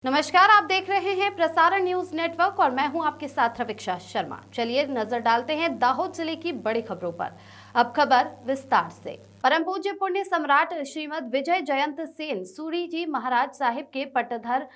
नमस्कार, आप देख रहे हैं प्रसारण न्यूज नेटवर्क और मैं हूं आपके साथ रविक्षा शर्मा। चलिए नजर डालते हैं दाहोद जिले की बड़ी खबरों पर। अब खबर विस्तार से। परम पूज्य पुण्य सम्राट श्रीमद विजय जयंत सेन सूरी जी महाराज साहिब के पट्टधर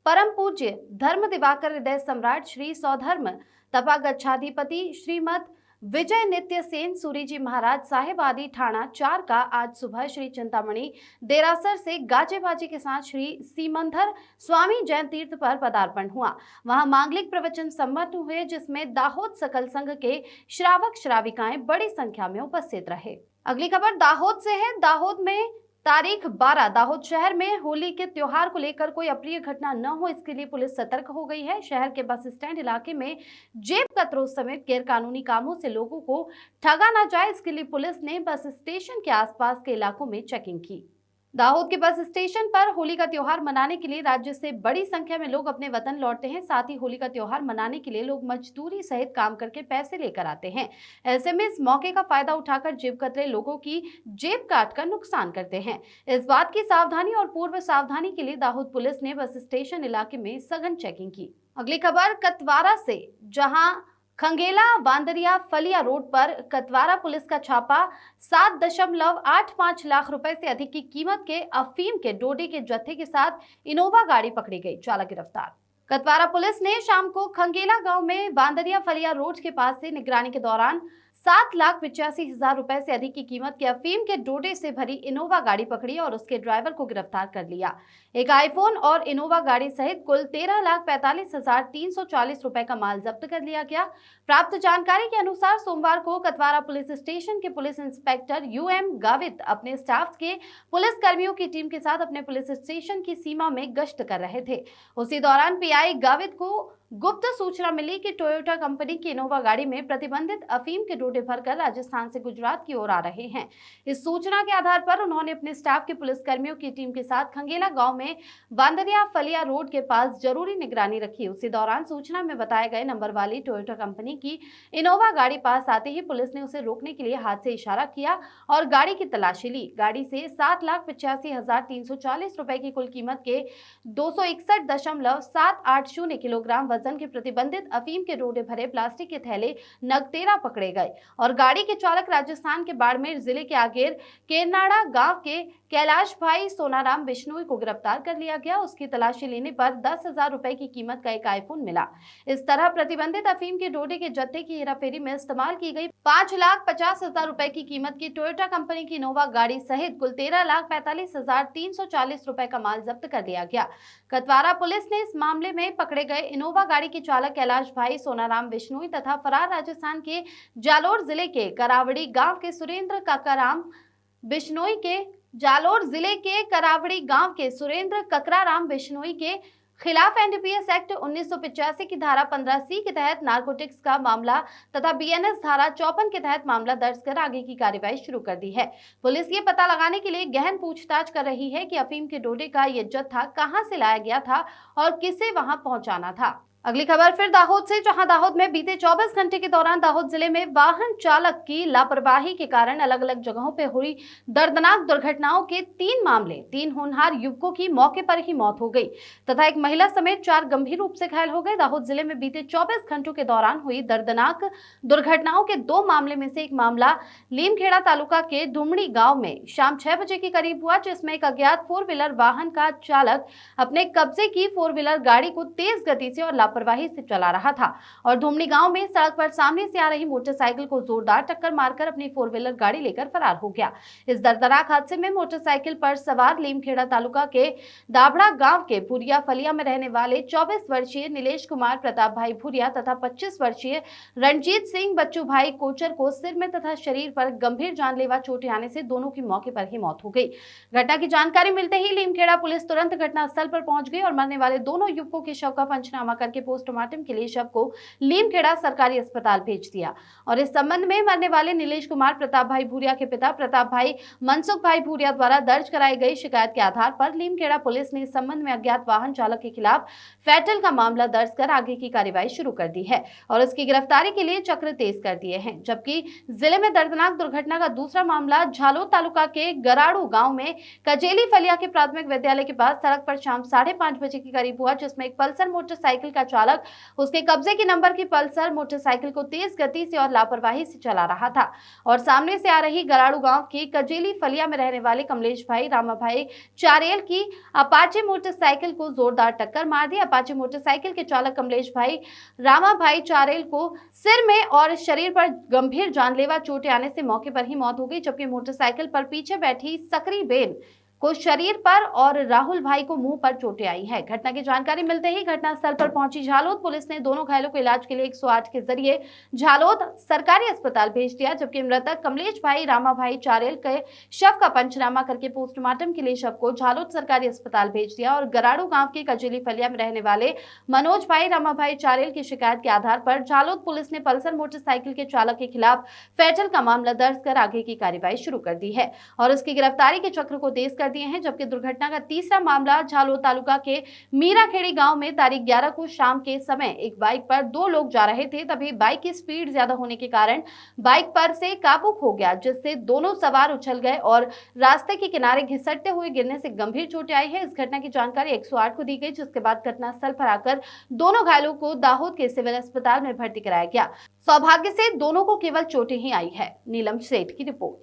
परम पूज्य धर्म दिवाकर हृदय सम्राट श्री सौधर्म तपागच्छाधिपति श्रीमद विजय नित्य सेन सूरी जी महाराज साहिब आदि ठाणा 4 का आज सुबह श्री चिंतामणि देरासर से गाजे बाजे के साथ श्री सीमंधर स्वामी जैन तीर्थ पर पदार्पण हुआ। वहां मांगलिक प्रवचन सम्पन्न हुए, जिसमें दाहोद सकल संघ के श्रावक श्राविकाएं बड़ी संख्या में उपस्थित रहे। अगली खबर दाहोद से है। दाहोद में तारीख 12 दाहोद शहर में होली के त्योहार को लेकर कोई अप्रिय घटना न हो, इसके लिए पुलिस सतर्क हो गई है। शहर के बस स्टैंड इलाके में जेब कतरों समेत गैरकानूनी कामों से लोगों को ठगा न जाए, इसके लिए पुलिस ने बस स्टेशन के आसपास के इलाकों में चेकिंग की। दाहोद के बस स्टेशन पर होली का त्योहार मनाने के लिए राज्य से बड़ी संख्या में लोग अपने वतन लौटते हैं। साथ ही होली का त्योहार मनाने के लिए लोग मजदूरी सहित काम करके पैसे लेकर आते हैं। ऐसे में इस मौके का फायदा उठाकर जेब कतरे लोगों की जेब काटकर नुकसान करते हैं। इस बात की सावधानी और पूर्व सावधानी के लिए दाहोद पुलिस ने बस स्टेशन इलाके में सघन चेकिंग की। अगली खबर कतवारा से, जहां खंगेला वांदरिया फलिया रोड पर कतवारा पुलिस का छापा 7.85 लाख रुपए से अधिक की कीमत के अफीम के डोडे के जत्थे के साथ इनोवा गाड़ी पकड़ी गई। चालक गिरफ्तार। कतवारा पुलिस ने शाम को खंगेला गांव में वांदरिया फलिया रोड के पास से निगरानी के दौरान 7,85,000 रुपए से अधिक की कीमत के अफीम के डोडे से भरी इनोवा गाड़ी पकड़ी और उसके ड्राइवर को गिरफ्तार कर लिया। एक आईफोन और इनोवा गाड़ी सहित कुल 13,45,340 रुपए का माल जब्त कर लिया गया। प्राप्त जानकारी के अनुसार सोमवार को कतवारा पुलिस स्टेशन के पुलिस इंस्पेक्टर यूएम गावित अपने स्टाफ के पुलिस कर्मियों की टीम के साथ अपने पुलिस स्टेशन की सीमा में गश्त कर रहे थे। उसी दौरान पीआई गावित को गुप्त सूचना मिली कि टोयोटा कंपनी की इनोवा गाड़ी में प्रतिबंधित अफीम के डोडे भरकर राजस्थान से गुजरात की ओर आ रहे हैं। इस सूचना के आधार पर उन्होंने अपने स्टाफ के पुलिस कर्मियों की टीम के साथ खंगेला गांव में वांदरिया फलिया रोड के पास जरूरी निगरानी रखी। उसी दौरान सूचना में बताए गए नंबर वाली टोयोटा कंपनी की इनोवा गाड़ी पास आते ही पुलिस ने उसे रोकने के लिए हाथ से इशारा किया और गाड़ी की तलाशी ली। गाड़ी से 7,85,340 रुपए की कुल कीमत के 261.780 किलोग्राम वजन के प्रतिबंधित अफीम के डोडे भरे प्लास्टिक के थैले नग 13 पकड़े गए और गाड़ी के चालक राजस्थान के बाड़मेर जिले के आगेर केरनाड़ा गांव के कैलाश भाई सोनाराम बिश्नोई को गिरफ्तार कर लिया गया। उसकी तलाशी लेने पर 10,000 रुपए की कीमत का एक आईफोन मिला। इस तरह प्रतिबंधित अफीम के डोडे के जत्थे की हेराफेरी में इस्तेमाल की गई 5,50,000 रुपए की कीमत की टोयोटा कंपनी की इनोवा गाड़ी सहित कुल 13,45,340 रुपए का माल जब्त कर लिया गया। कतवारा पुलिस ने इस मामले में पकड़े गए इनोवा गाड़ी के चालक कैलाश भाई सोनाराम बिश्नोई तथा फरार राजस्थान के जालोर जिले के करावड़ी गांव के सुरेंद्र ककराराम बिश्नोई के खिलाफ एनडीपीएस एक्ट 1985 की धारा 15C के तहत नारकोटिक्स का मामला तथा बीएनएस धारा 54 के तहत मामला दर्ज कर आगे की कार्यवाही शुरू कर दी है। पुलिस ये पता लगाने के लिए गहन पूछताछ कर रही है कि अफीम के डोडे का ये जत्था कहां से लाया गया था और किसे वहां पहुंचाना था। अगली खबर फिर दाहोद से, जहां दाहोद में बीते 24 घंटे के दौरान दाहोद जिले में वाहन चालक की लापरवाही के कारण अलग अलग जगहों पर हुई दर्दनाक दुर्घटनाओं के 3 मामले, 3 होनहार युवकों की मौके पर ही मौत हो गई तथा एक महिला समेत 4 गंभीर रूप से घायल हो गए। दाहोद जिले में बीते 24 घंटों के दौरान हुई दर्दनाक दुर्घटनाओं के 2 मामले में से एक मामला लीमखेड़ा तालुका के धुमड़ी गांव में शाम 6 बजे के करीब हुआ, जिसमें एक अज्ञात 4 व्हीलर वाहन का चालक अपने कब्जे की 4 व्हीलर गाड़ी को तेज गति से और लापरवाही से चला रहा था और धुमनी गांव में सड़क पर सामने से आ रही मोटरसाइकिल को जोरदार टक्कर मारकर अपनी 4 व्हीलर गाड़ी लेकर फरार हो गया। इस दर्दनाक हादसे में मोटरसाइकिल पर सवार लीमखेड़ा तालुका के दाभड़ा गांव के भूरिया फलिया में रहने वाले 24 वर्षीय नीलेश कुमार प्रताप भाई भूरिया तथा 25 वर्षीय रणजीत सिंह बच्चू भाई कोचर को सिर में तथा शरीर पर गंभीर जानलेवा चोटें आने से दोनों की मौके पर ही मौत हो गई। घटना की जानकारी मिलते ही लीमखेड़ा पुलिस तुरंत घटनास्थल पर पहुंच गई और मरने वाले दोनों युवकों के शव का पंचनामा करके पोस्टमार्टम के लिए शव को लीमखेड़ा सरकारी अस्पताल भेज दिया। और इस संबंध में मरने वाले नीलेश कुमार प्रताप भाई भूरिया के पिता प्रताप भाई मनसुख भाई भूरिया द्वारा दर्ज कराई गई शिकायत के आधार पर लीमखेड़ा पुलिस ने इस संबंध में अज्ञात वाहन चालक के खिलाफ फैटल का मामला दर्ज कर आगे की कार्रवाई शुरू कर दी है और इसकी गिरफ्तारी के लिए चक्र तेज कर दिए हैं। जबकि जिले में दर्दनाक दुर्घटना का दूसरा मामला झालोद तालुका के गराड़ू गांव में कजेली फलिया के प्राथमिक विद्यालय के पास सड़क पर शाम 5:30 बजे के करीब हुआ, जिसमें एक पल्सर मोटरसाइकिल का चालक उसके कब्जे के नंबर की पल्सर मोटरसाइकिल को तेज गति से और लापरवाही से चला रहा था और सामने से आ रही गराड़ू गांव की कजेली फलिया में रहने वाले कमलेश भाई रामा भाई चारेल की अपाचे मोटरसाइकिल को जोरदार टक्कर मार दी। अपाचे मोटरसाइकिल के चालक कमलेश भाई रामा भाई चारेल को सिर में और शरीर पर गंभीर जानलेवा चोटें आने से मौके पर ही मौत हो गई, जबकि मोटरसाइकिल पर पीछे बैठी सकरी बेन को शरीर पर और राहुल भाई को मुंह पर चोटें आई है। घटना की जानकारी मिलते ही घटनास्थल पर पहुंची झालोद पुलिस ने दोनों घायलों को इलाज के लिए 108 के जरिए झालोद सरकारी अस्पताल भेज दिया, जबकि मृतक कमलेश भाई रामा भाई चारेल के शव का पंचनामा करके पोस्टमार्टम के लिए शव को झालोद सरकारी अस्पताल भेज दिया। और गराड़ू गांव के कजेली फलिया में रहने वाले मनोज भाई रामा भाई चारेल की शिकायत के आधार पर झालोद पुलिस ने पल्सर मोटरसाइकिल के चालक के खिलाफ फैटल का मामला दर्ज कर आगे की कार्रवाई शुरू कर दी है और इसकी गिरफ्तारी के चक्र को तेज कर दिए हैं। जबकि दुर्घटना का तीसरा मामला झालोद तालुका के मीराखेड़ी गांव में तारीख 11 को शाम के समय एक बाइक पर दो लोग जा रहे थे, तभी बाइक की स्पीड ज्यादा होने के कारण बाइक पर से काबू खो गया, जिससे दोनों सवार उछल गए और रास्ते के किनारे घिसटते हुए गिरने से गंभीर चोटें आई है। इस घटना की जानकारी 108 को दी गई, जिसके बाद घटनास्थल पर आकर दोनों घायलों को दाहोद के सिविल अस्पताल में भर्ती कराया गया। सौभाग्य से दोनों को केवल चोटें ही आई है। नीलम सेठ की रिपोर्ट।